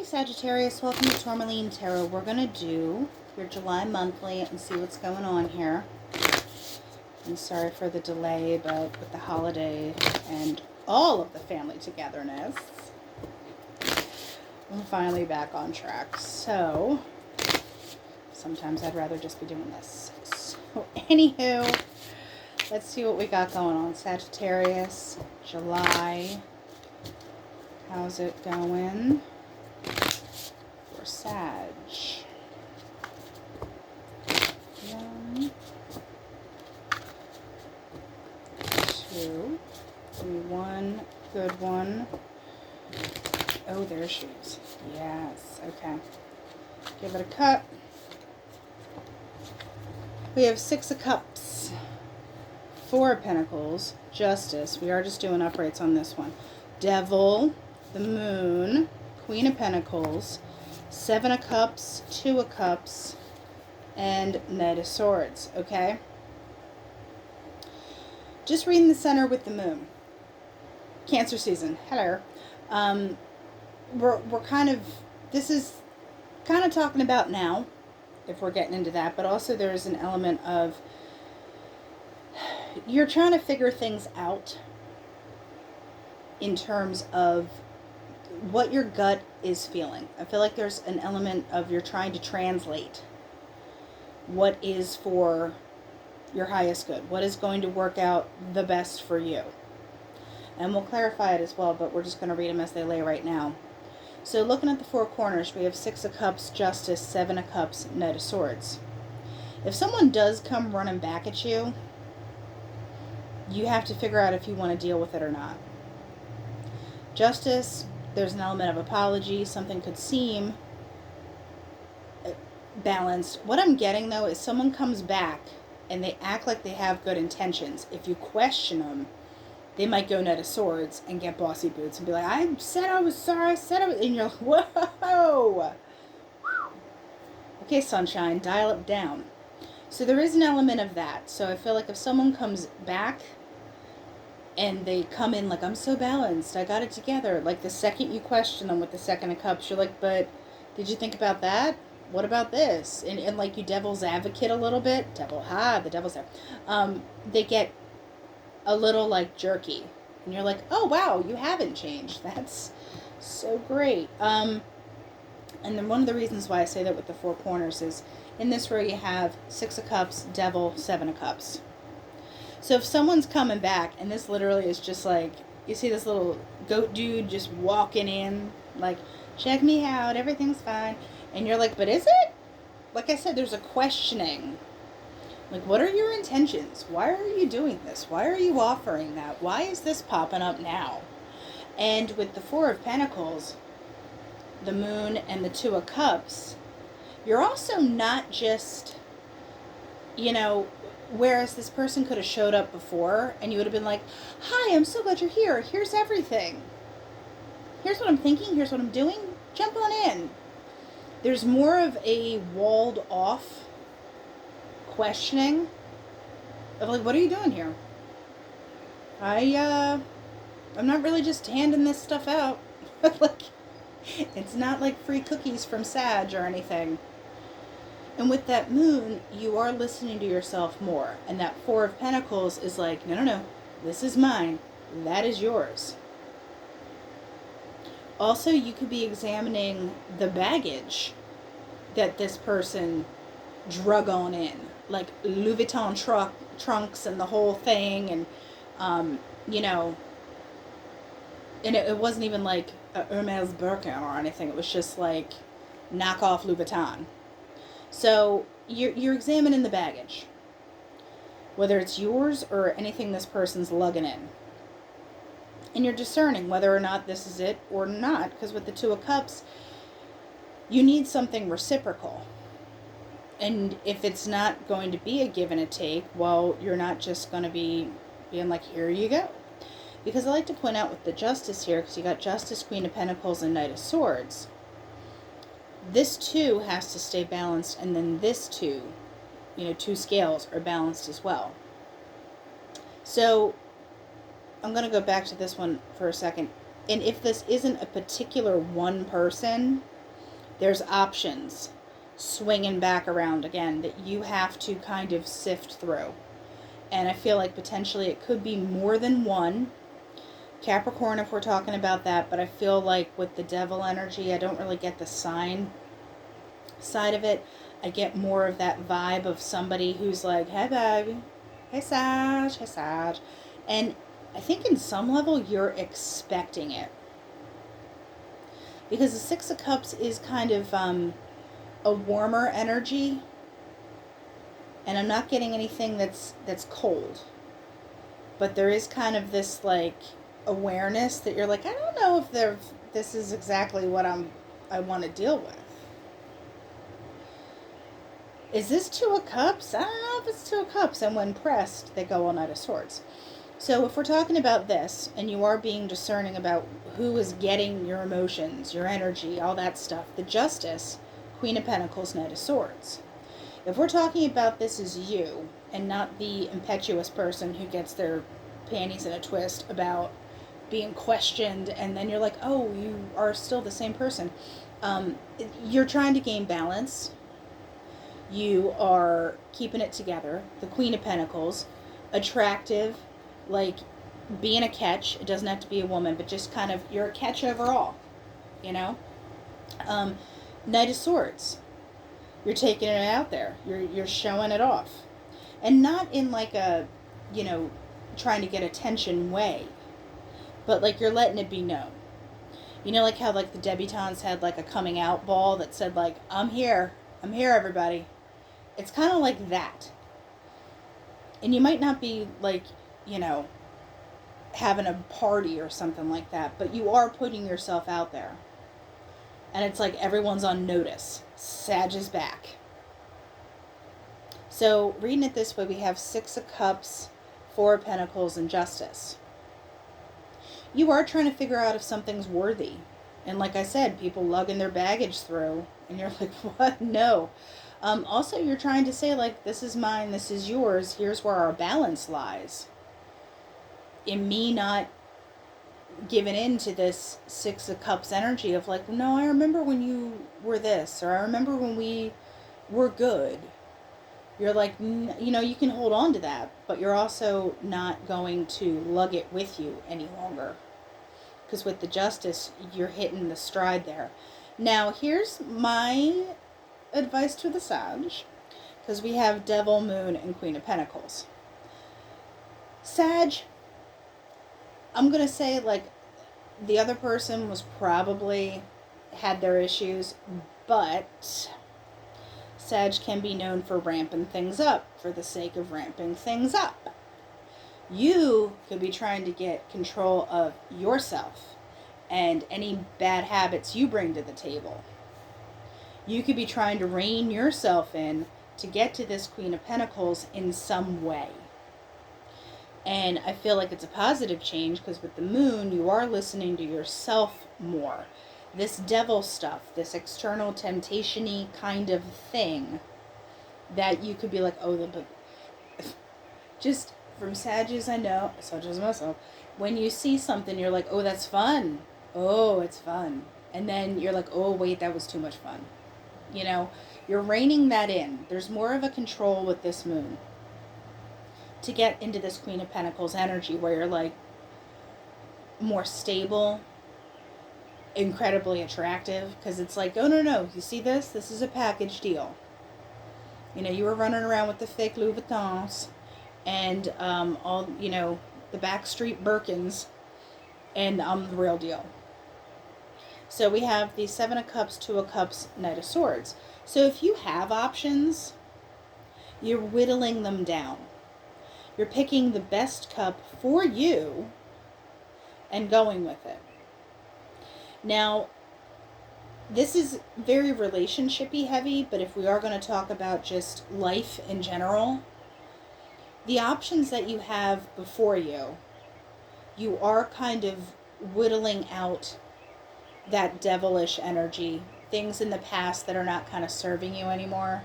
Hey Sagittarius, welcome to Tourmaline Tarot. We're going to do your July monthly and see what's going on here. I'm sorry for the delay, but with the holiday and all of the family togetherness, we're finally back on track. So, sometimes I'd rather just be doing this. So, anywho, let's see what we got going on. Sagittarius, July. How's it going for Sag? 1, 2, 3, 1, good one. Oh, there she is. Yes, okay. Give it a cut. We have 6 of Cups, 4 of Pentacles, Justice. We are just doing uprights on this one. Devil, the Moon, Queen of Pentacles, 7 of Cups, 2 of Cups, and Knight of Swords, okay? Just reading the center with the Moon. Cancer season. Hello. We're kind of, this is kind of talking about now, if we're getting into that, but also there's an element of you're trying to figure things out in terms of what your gut is feeling. I feel like there's an element of you're trying to translate what is for your highest good, what is going to work out the best for you. And we'll clarify it as well, but we're just going to read them as they lay right now. So looking at the 4 corners, we have 6 of Cups, Justice, 7 of Cups, Knight of Swords. If someone does come running back at you, you have to figure out if you want to deal with it or not. Justice, there's an element of apology. Something could seem balanced. What I'm getting, though, is someone comes back and they act like they have good intentions. If you question them, they might go Knight of Swords and get bossy boots and be like, I said I was sorry, I said I was, and you're like, whoa. Okay, sunshine, dial it down. So there is an element of that. So I feel like if someone comes back and they come in like, I'm so balanced, I got it together. Like the second you question them with the 2 of Cups, you're like, but did you think about that? What about this? And like you devil's advocate a little bit. The devil's there. They get a little like jerky. And you're like, oh wow, you haven't changed. That's so great. And then one of the reasons why I say that with the 4 corners is in this row you have 6 of Cups, Devil, 7 of Cups. So if someone's coming back, and this literally is just like, you see this little goat dude just walking in, like, check me out, everything's fine. And you're like, but is it? Like I said, there's a questioning. Like, what are your intentions? Why are you doing this? Why are you offering that? Why is this popping up now? And with the 4 of Pentacles, the Moon, and the 2 of Cups, you're also not just, you know, whereas this person could have showed up before and you would have been like, hi, I'm so glad you're here. Here's everything. Here's what I'm thinking. Here's what I'm doing. Jump on in. There's more of a walled off questioning of like, what are you doing here? I'm not really just handing this stuff out. Like, it's not like free cookies from Sag or anything. And with that Moon, you are listening to yourself more. And that 4 of Pentacles is like, no, this is mine. That is yours. Also, you could be examining the baggage that this person drug on in. Like Louis Vuitton trunks and the whole thing. And, you know, and it wasn't even like a Hermes Birkin or anything. It was just like knockoff Louis Vuitton. So you're examining the baggage, whether it's yours or anything this person's lugging in. And you're discerning whether or not this is it or not, because with the 2 of Cups, you need something reciprocal. And if it's not going to be a give and a take, well, you're not just going to be being like, here you go. Because I like to point out with the Justice here, because you got Justice, Queen of Pentacles, and Knight of Swords. This 2 has to stay balanced, and then this 2, you know, 2 scales are balanced as well. So I'm going to go back to this one for a second. And if this isn't a particular one person, There's options swinging back around again that you have to kind of sift through. And I feel like potentially it could be more than one. Capricorn, if we're talking about that, but I feel like with the devil energy, I don't really get the sign side of it. I get more of that vibe of somebody who's like, hey baby, hey Sag, hey Sag. And I think in some level you're expecting it. Because the Six of Cups is kind of a warmer energy. And I'm not getting anything that's cold. But there is kind of this like awareness that you're like, I don't know if this is exactly what I want to deal with. Is this Two of Cups? I don't know if it's Two of Cups. And when pressed, they go all Knight of Swords. So if we're talking about this, and you are being discerning about who is getting your emotions, your energy, all that stuff, the Justice, Queen of Pentacles, Knight of Swords. If we're talking about this as you, and not the impetuous person who gets their panties in a twist about being questioned, and then you're like, oh, you are still the same person. You're trying to gain balance. You are keeping it together. The Queen of Pentacles, attractive, like being a catch. It doesn't have to be a woman, but just kind of, you're a catch overall, you know? Knight of Swords. You're taking it out there. You're showing it off. And not in like a, you know, trying to get attention way, but like you're letting it be known. You know, like how like the debutantes had like a coming out ball that said like, I'm here everybody. It's kind of like that. And you might not be like, you know, having a party or something like that, but you are putting yourself out there. And it's like everyone's on notice. Sag is back. So reading it this way, we have Six of Cups, Four of Pentacles, and Justice. You are trying to figure out if something's worthy. And like I said, people lugging their baggage through. And you're like, what? No. Also, you're trying to say, like, this is mine, this is yours. Here's where our balance lies. In me not giving in to this Six of Cups energy of like, no, I remember when you were this. Or I remember when we were good. You're like, you know, you can hold on to that. But you're also not going to lug it with you any longer. Because with the Justice, you're hitting the stride there. Now, here's my advice to the Sag, because we have Devil, Moon, and Queen of Pentacles. Sag, I'm going to say, like, the other person was probably had their issues, but Sag can be known for ramping things up for the sake of ramping things up. You could be trying to get control of yourself and any bad habits you bring to the table. You could be trying to rein yourself in to get to this Queen of Pentacles in some way. And I feel like it's a positive change because with the Moon, you are listening to yourself more. This devil stuff, this external temptation-y kind of thing that you could be like, oh, but just from Sages I know, such as myself, when you see something, you're like, oh, that's fun. Oh, it's fun. And then you're like, oh, wait, that was too much fun. You know, you're reining that in. There's more of a control with this Moon to get into this Queen of Pentacles energy where you're like more stable, incredibly attractive, because it's like, oh, no, you see this? This is a package deal. You know, you were running around with the fake Louis Vuittons and all, you know, the backstreet Birkins, and I'm the real deal. So we have the Seven of Cups, Two of Cups, Knight of Swords. So if you have options, you're whittling them down. You're picking the best cup for you and going with it. Now, this is very relationship-y heavy, but if we are going to talk about just life in general, the options that you have before you, you are kind of whittling out that devilish energy, things in the past that are not kind of serving you anymore,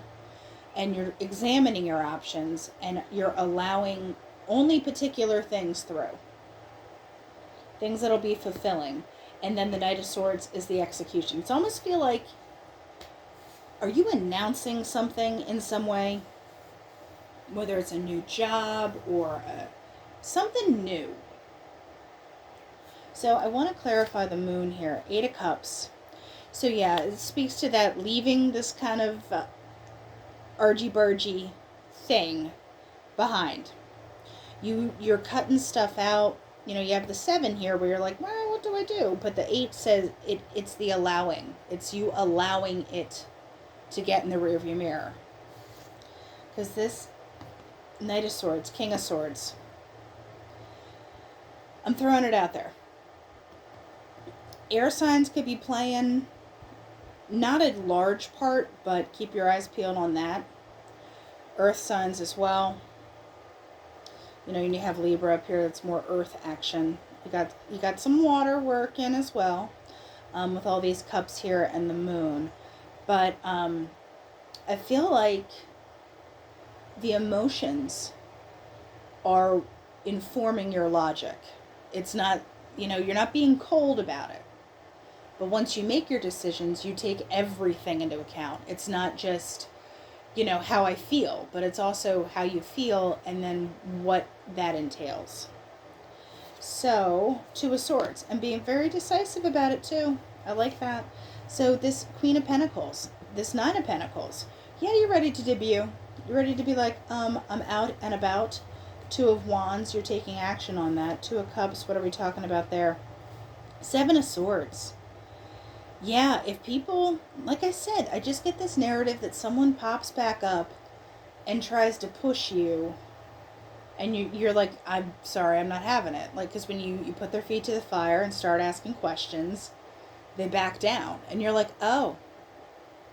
and you're examining your options and you're allowing only particular things through, things that'll be fulfilling. And then the Knight of Swords is the execution. It's almost feel like Are you announcing something in some way? Whether it's a new job or something new. So I want to clarify the moon here. 8 of Cups. So yeah, it speaks to that leaving this kind of argy-bargy thing behind. You're cutting stuff out. You know, you have the 7 here where you're like, well, what do I do? But the 8 says it's the allowing. It's you allowing it to get in the rearview mirror. Because this Knight of Swords, King of Swords, I'm throwing it out there. Air signs could be playing not a large part, but keep your eyes peeled on that. Earth signs as well. You know, you have Libra up here, that's more earth action. You got some water working as well, with all these cups here and the moon. But I feel like the emotions are informing your logic. It's not, you know, you're not being cold about it. But once you make your decisions, you take everything into account. It's not just, you know, how I feel, but it's also how you feel and then what that entails. So, 2 of Swords, and being very decisive about it too. I like that. So this Queen of Pentacles, this 9 of Pentacles, yeah, you're ready to debut. You're ready to be like, I'm out and about. 2 of Wands, you're taking action on that. 2 of Cups, what are we talking about there? 7 of Swords. Yeah, if people, like I said, I just get this narrative that someone pops back up and tries to push you, and you're like, I'm sorry, I'm not having it. Like, because when you put their feet to the fire and start asking questions, they back down. And you're like, oh,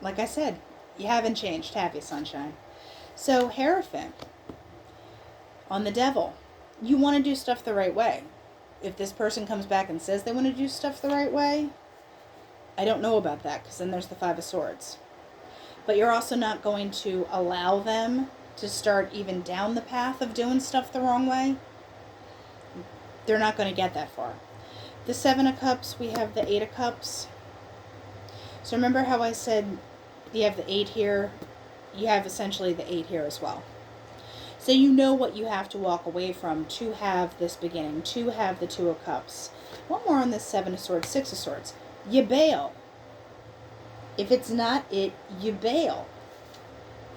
like I said, you haven't changed, have you, sunshine? So, Hierophant, on the Devil, you want to do stuff the right way. If this person comes back and says they want to do stuff the right way, I don't know about that, because then there's the 5 of Swords. But you're also not going to allow them to start even down the path of doing stuff the wrong way. They're not going to get that far. The 7 of Cups, we have the 8 of Cups. So remember how I said you have the 8 here? You have essentially the 8 here as well. So you know what you have to walk away from to have this beginning, to have the 2 of Cups. One more on this 7 of Swords, 6 of Swords. You bail. If it's not it, you bail.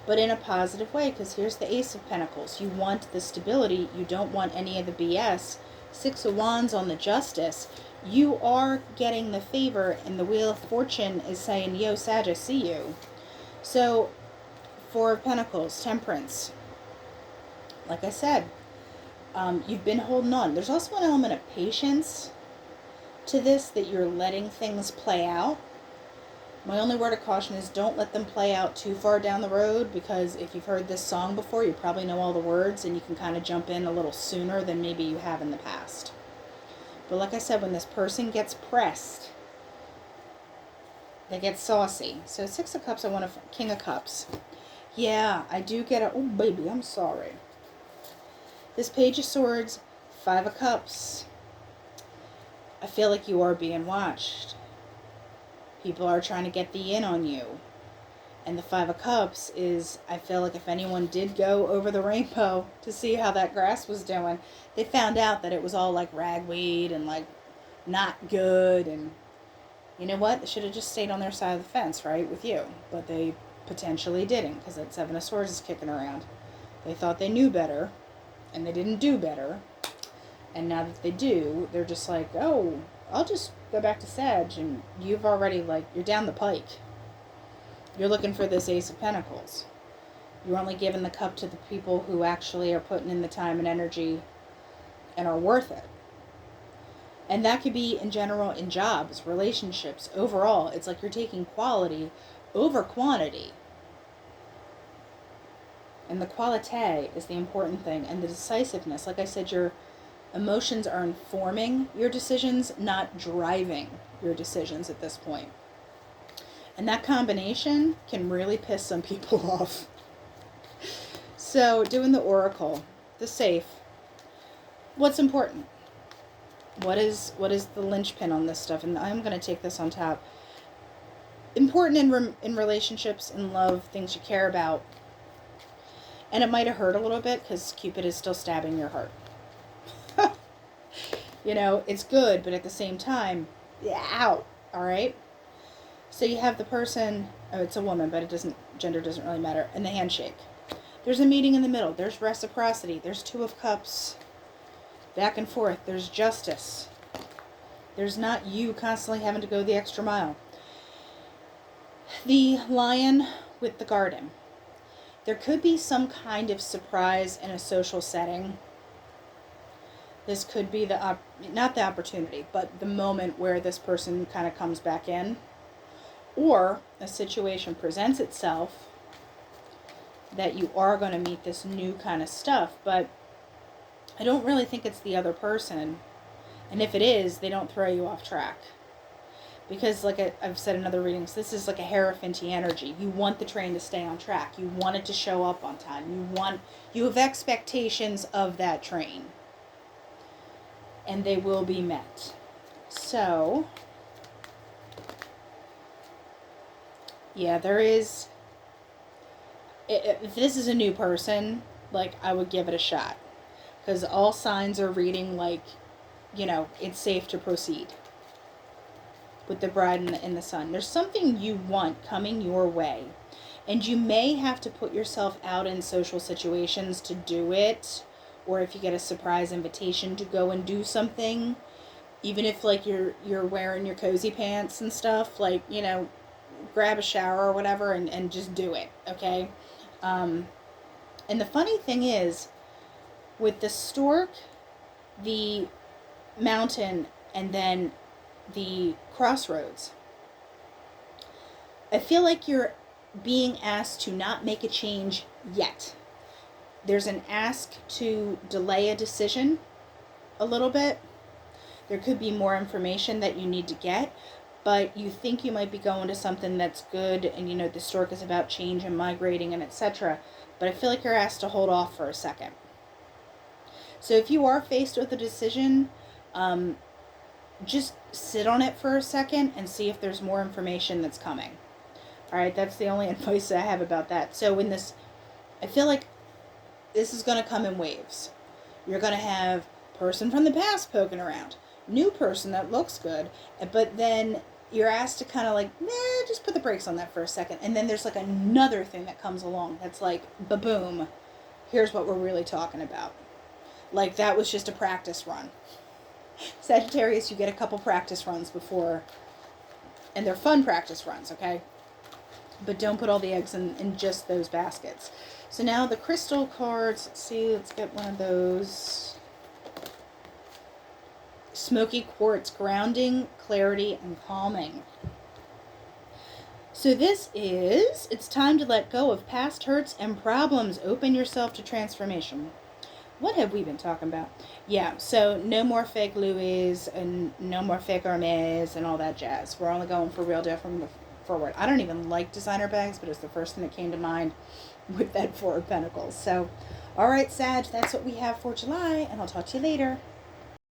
But in a positive way, because here's the Ace of Pentacles. You want the stability. You don't want any of the BS. 6 of Wands on the Justice. You are getting the favor, and the Wheel of Fortune is saying, yo, Sag, I see you. So, 4 of Pentacles, Temperance. Like I said, you've been holding on. There's also an element of patience to this, that you're letting things play out. My only word of caution is don't let them play out too far down the road, because if you've heard this song before, you probably know all the words and you can kind of jump in a little sooner than maybe you have in the past. But like I said, when this person gets pressed, they get saucy. So 6 of Cups, I want a King of Cups. Yeah, I do get a, oh baby, I'm sorry. This Page of Swords, 5 of Cups. I feel like you are being watched. People are trying to get the in on you. And the 5 of Cups is, I feel like if anyone did go over the rainbow to see how that grass was doing, they found out that it was all like ragweed and like not good. And you know what? They should have just stayed on their side of the fence, right, with you. But they potentially didn't, because that 7 of Swords is kicking around. They thought they knew better, and they didn't do better. And now that they do, they're just like, oh, I'll just go back to Sag, and you've already, like, you're down the pike. You're looking for this Ace of Pentacles. You're only giving the cup to the people who actually are putting in the time and energy and are worth it. And that could be in general in jobs, relationships, overall. It's like you're taking quality over quantity. And the qualité is the important thing. And the decisiveness, like I said, your emotions are informing your decisions, not driving your decisions at this point. And that combination can really piss some people off. So, doing the Oracle, the safe. What's important? What is the linchpin on this stuff? And I'm going to take this on top. important in relationships, in love, things you care about. And it might have hurt a little bit because Cupid is still stabbing your heart. You know, it's good, but at the same time, ow, all right? So you have the person, oh, it's a woman, but gender doesn't really matter, and the handshake. There's a meeting in the middle. There's reciprocity. There's Two of Cups, back and forth. There's justice. There's not you constantly having to go the extra mile. The Lion with the garden. There could be some kind of surprise in a social setting. This could be not the opportunity, but the moment where this person kind of comes back in. Or a situation presents itself that you are going to meet this new kind of stuff, but I don't really think it's the other person. And if it is, they don't throw you off track. Because like I've said in other readings, this is like a Hierophant energy. You want the train to stay on track. You want it to show up on time. You have expectations of that train. And they will be met. So, yeah, there is, if this is a new person, like, I would give it a shot. Because all signs are reading like, you know, it's safe to proceed. With the Bride and the Sun. There's something you want coming your way. And you may have to put yourself out in social situations to do it. Or if you get a surprise invitation to go and do something. Even if, like, you're wearing your cozy pants and stuff. Like, you know, grab a shower or whatever and just do it. Okay? And the funny thing is, with the stork, the mountain, and then the crossroads, I feel like you're being asked to not make a change yet. There's an ask to delay a decision a little bit. There could be more information that you need to get, but you think you might be going to something that's good, and you know the stork is about change and migrating and etc. But I feel like you're asked to hold off for a second. So if you are faced with a decision, just sit on it for a second and see if there's more information that's coming. All right, that's the only advice I have about that. So in this, I feel like this is going to come in waves. You're going to have person from the past poking around, new person that looks good, but then you're asked to kind of like, just put the brakes on that for a second. And then there's like another thing that comes along that's like, ba-boom, here's what we're really talking about. Like that was just a practice run. Sagittarius, you get a couple practice runs before, and they're fun practice runs, okay? But don't put all the eggs in just those baskets. So now the crystal cards, let's see, let's get one of those. Smoky quartz, grounding, clarity, and calming. So this is, it's time to let go of past hurts and problems. Open yourself to transformation. What have we been talking about? Yeah, so no more fake Louis and no more fake Hermes and all that jazz. We're only going for real deal from the forward. I don't even like designer bags, but it's the first thing that came to mind with that Four of Pentacles. So, all right, Sag, that's what we have for July, and I'll talk to you later.